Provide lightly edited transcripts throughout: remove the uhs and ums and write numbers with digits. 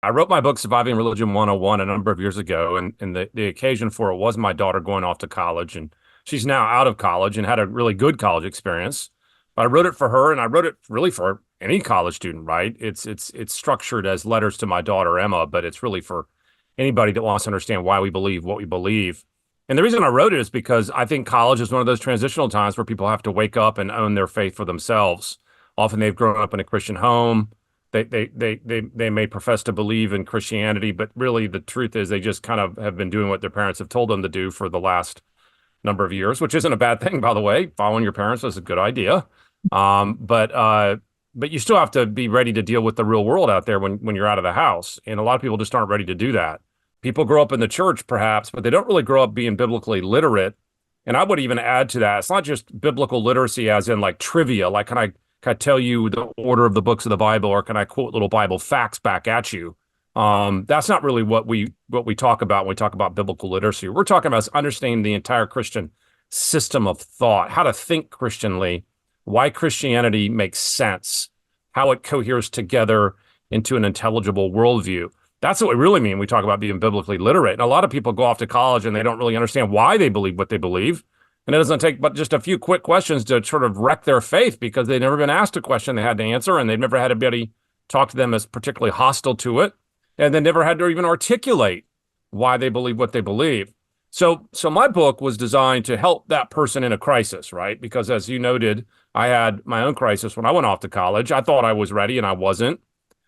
I wrote my book, Surviving Religion 101, a number of years ago. And the occasion for it was my daughter going off to college. And she's now out of college and had a really good college experience. But I wrote it for her, and I wrote it really for any college student, right? It's structured as letters to my daughter, Emma, but it's really for anybody that wants to understand why we believe what we believe. And the reason I wrote it is because I think college is one of those transitional times where people have to wake up and own their faith for themselves. Often they've grown up in a Christian home. They may profess to believe in Christianity, but really the truth is they just kind of have been doing what their parents have told them to do for the last number of years, which isn't a bad thing, by the way. Following your parents is a good idea. But you still have to be ready to deal with the real world out there when you're out of the house. And a lot of people just aren't ready to do that. People grow up in the church, perhaps, but they don't really grow up being biblically literate. And I would even add to that, it's not just biblical literacy as in like trivia, like can I tell you the order of the books of the Bible, or can I quote little Bible facts back at you? That's not really what we talk about when we talk about biblical literacy. We're talking about understanding the entire Christian system of thought, how to think Christianly, why Christianity makes sense, how it coheres together into an intelligible worldview. That's what we really mean when we talk about being biblically literate. And a lot of people go off to college and they don't really understand why they believe what they believe. And it doesn't take but just a few quick questions to sort of wreck their faith because they've never been asked a question they had to answer, and they've never had anybody talk to them as particularly hostile to it. And they never had to even articulate why they believe what they believe. So my book was designed to help that person in a crisis, right? Because as you noted, I had my own crisis when I went off to college. I thought I was ready and I wasn't.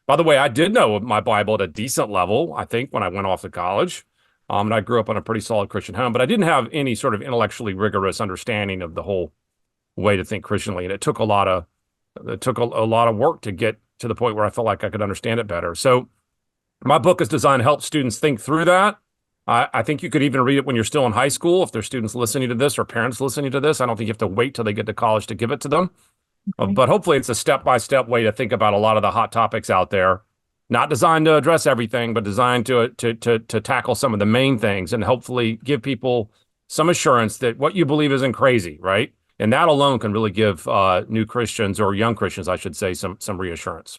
By the way, I did know my Bible at a decent level, I think, when I went off to college. And I grew up in a pretty solid Christian home, but I didn't have any sort of intellectually rigorous understanding of the whole way to think Christianly. And it took a lot of work to get to the point where I felt like I could understand it better. So my book is designed to help students think through that. I think you could even read it when you're still in high school, if there's students listening to this or parents listening to this. I don't think you have to wait till they get to college to give it to them. But hopefully it's a step-by-step way to think about a lot of the hot topics out there. Not designed to address everything, but designed to tackle some of the main things and hopefully give people some assurance that what you believe isn't crazy, right? And that alone can really give new Christians, or young Christians, I should say, some reassurance.